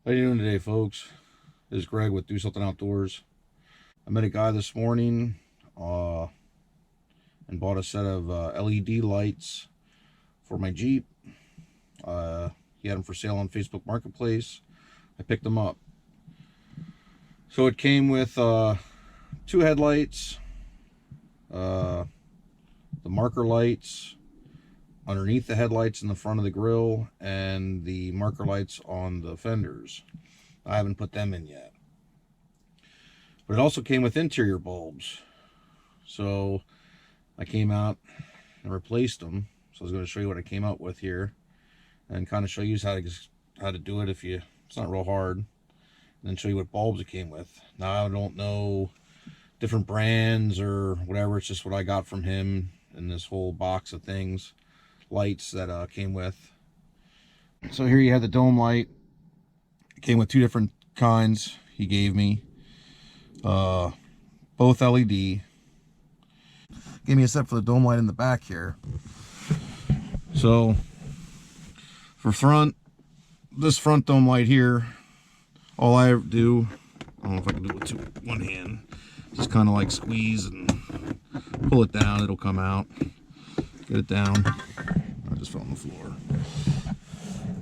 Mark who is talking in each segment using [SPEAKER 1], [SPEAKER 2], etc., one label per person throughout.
[SPEAKER 1] How you doing today, folks? This is Greg with Do Something Outdoors. I met a guy this morning and bought a set of LED lights for my Jeep. He had them for sale on Facebook Marketplace. I picked them up. So it came with 2 headlights, the marker lights underneath the headlights in the front of the grill, and the marker lights on the fenders. I haven't put them in yet. But it also came with interior bulbs. So I came out and replaced them. So I was going to show you what I came up with here and kind of show you how to do it it's not real hard. And then show you what bulbs it came with. Now I don't know different brands or whatever. It's just what I got from him in this whole box of things, lights that came with. So here you have the dome light. It came with 2 different kinds he gave me. Both LED. Gave me a set for the dome light in the back here. So for this front dome light here, all I do, I don't know if I can do it with one hand, just kind of like squeeze and pull it down. It'll come out. Get it down. I just fell on the floor.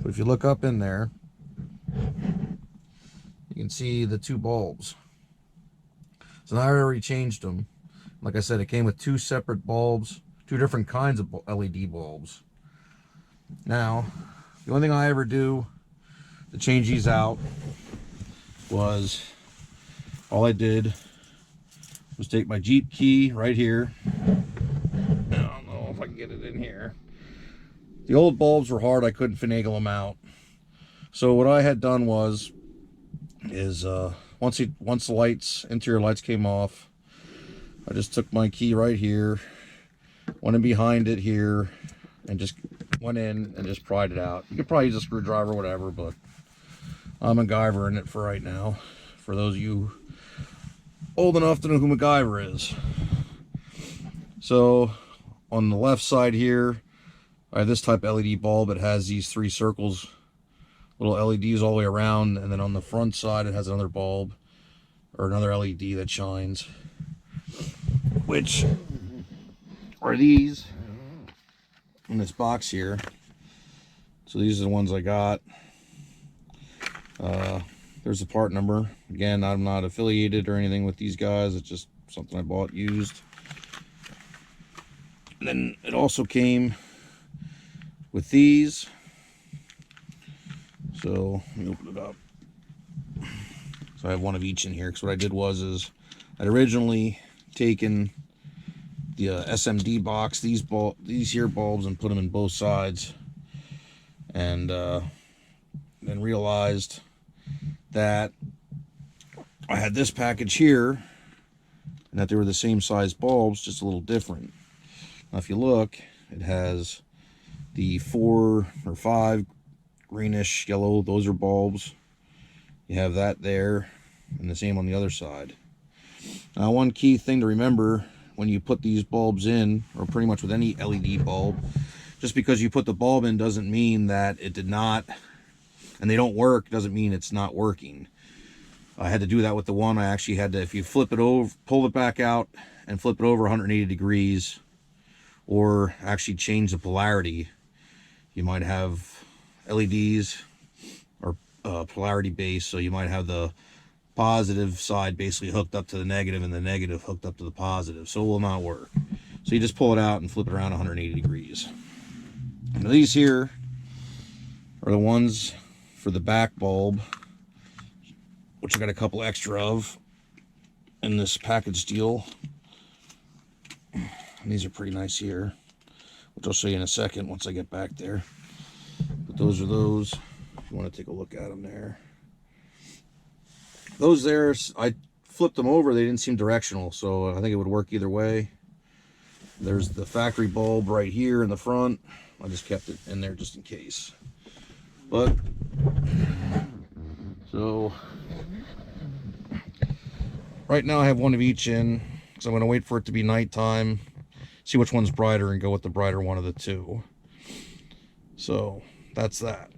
[SPEAKER 1] But if you look up in there, you can see the 2 bulbs. So now I already changed them. Like I said, it came with 2 separate bulbs, 2 different kinds of LED bulbs. Now, the only thing I ever do to change these out was, all I did was take my Jeep key right here. I don't know if I can get it in here. The old bulbs were hard, I couldn't finagle them out. So what I had done was, once the interior lights came off, I just took my key right here, went in behind it here, and just went in and just pried it out. You could probably use a screwdriver or whatever, but I'm MacGyvering it for right now. For those of you old enough to know who MacGyver is. So on the left side here, I have this type of LED bulb. It has these 3 circles, little LEDs all the way around, and then on the front side it has another bulb or another LED that shines, which are these in this box here. So these are the ones I got. There's the part number. Again, I'm not affiliated or anything with these guys. It's just something I bought used. And then it also came with these. So let me open it up. So I have one of each in here, because what I did was I'd originally taken the SMD box, these here bulbs, and put them in both sides, and then realized that I had this package here and that they were the same size bulbs, just a little different. Now if you look, it has the 4 or 5 greenish yellow, those are bulbs. You have that there, and the same on the other side. Now one key thing to remember when you put these bulbs in, or pretty much with any LED bulb, just because you put the bulb in doesn't mean that it did not, and they don't work, doesn't mean it's not working. I had to do that with the one. I actually had to, if you flip it over, pull it back out and flip it over 180 degrees, or actually change the polarity, you might have LEDs or polarity based, so you might have the positive side basically hooked up to the negative and the negative hooked up to the positive, so it will not work. So you just pull it out and flip it around 180 degrees. Now these here are the ones for the back bulb, which I got a couple extra of in this package deal. And these are pretty nice here, which I'll show you in a second once I get back there. But those are those, if you want to take a look at them there. Those there, I flipped them over, they didn't seem directional, so I think it would work either way. There's the factory bulb right here in the front. I just kept it in there just in case. But, so, right now I have one of each in, because I'm going to wait for it to be nighttime, see which one's brighter, and go with the brighter one of the 2. So, that's that.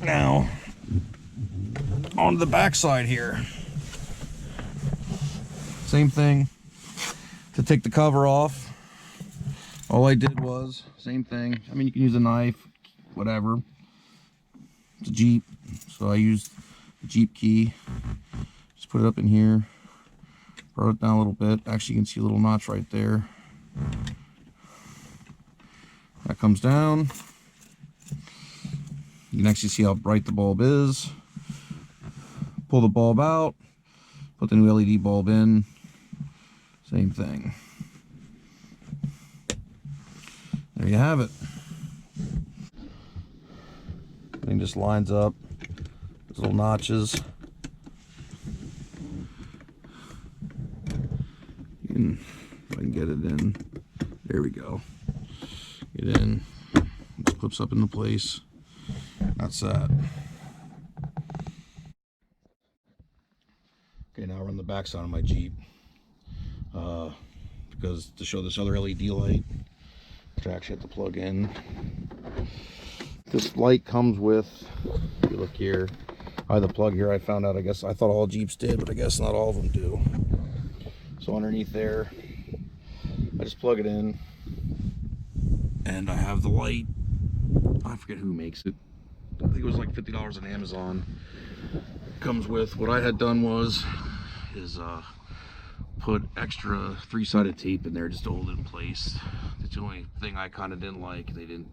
[SPEAKER 1] Now, on the back side here. Same thing. To take the cover off, all I did was, same thing. I mean, you can use a knife, whatever. It's a Jeep, so I used the Jeep key. Just put it up in here, brought it down a little bit. Actually, you can see a little notch right there. That comes down. You can actually see how bright the bulb is. Pull the bulb out, put the new LED bulb in. Same thing. There you have it. Everything just lines up. Those little notches. You can, if I can get it in. There we go. Get in. It clips up into place. That's that. Okay, now we're on the back side of my Jeep. Because to show this other LED light, which I actually have to plug in. This light comes with, if you look here, I have the plug here. I found out, I guess, I thought all Jeeps did, but I guess not all of them do. So underneath there, I just plug it in, and I have the light. I forget who makes it. I think it was like $50 on Amazon. Comes with, what I had done was, put extra 3-sided tape in there just to hold it in place. That's the only thing I kind of didn't like. It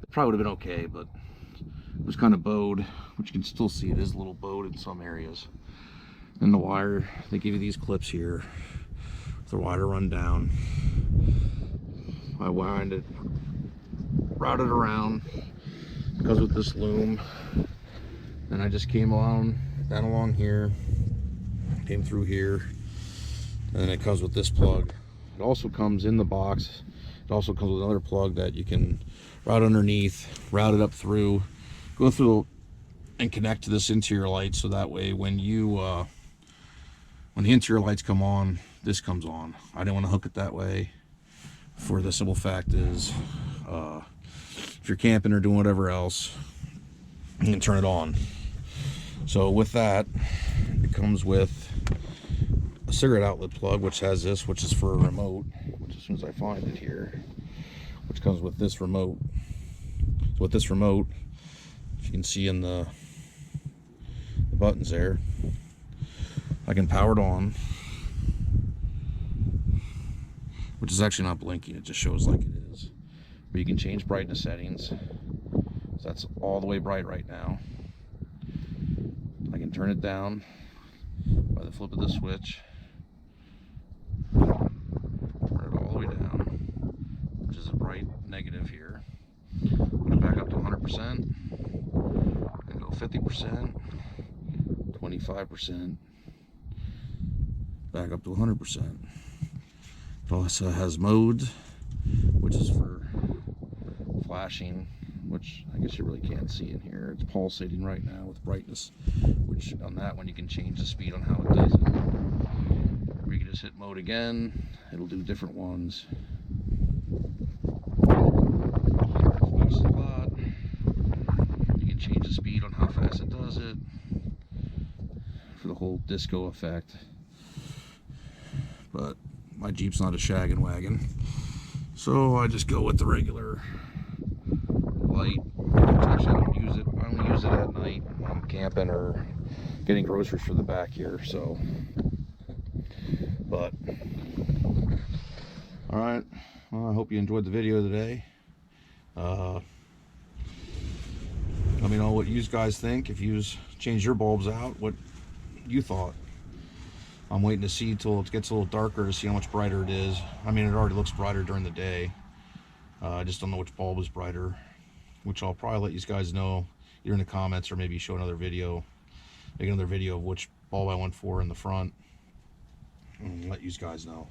[SPEAKER 1] probably would have been okay, but it was kind of bowed, which you can still see it is a little bowed in some areas. And the wire, they give you these clips here. The wire run down. I wind it, route it around. Goes with this loom. And I just came down along here, came through here. And then it comes with this plug. It also comes in the box. It also comes with another plug that you can route underneath, route it up through, go through and connect to this interior light, so that way when you when the interior lights come on, this comes on. I didn't want to hook it that way for the simple fact is if you're camping or doing whatever else, you can turn it on. So with that, it comes with a cigarette outlet plug, which has this, which is for a remote, which as soon as I find it here, which comes with this remote. So with this remote, if you can see in the buttons there, I can power it on, which is actually not blinking, it just shows like it is. But you can change brightness settings. So that's all the way bright right now. I can turn it down by the flip of the switch. Turn it all the way down, which is a bright negative here. I'm going to back up to 100% and go 50%, 25%, back up to 100%. It also has mode, which is for flashing, which I guess you really can't see in here. It's pulsating right now with brightness, which on that one you can change the speed on how it does it. Or you can just hit mode again, it'll do different ones. Flashes a lot. You can change the speed on how fast it does it for the whole disco effect. But my Jeep's not a shaggin' wagon, so I just go with the regular light. Actually, I don't use it. I only use it at night when I'm camping or getting groceries for the back here. So, but all right. Well, I hope you enjoyed the video today. Let me know what you guys think. If you change your bulbs out, what you thought. I'm waiting to see till it gets a little darker to see how much brighter it is. I mean, it already looks brighter during the day. I just don't know which bulb is brighter, which I'll probably let you guys know either in the comments or maybe show another video, make another video of which bulb I went for in the front and let you guys know.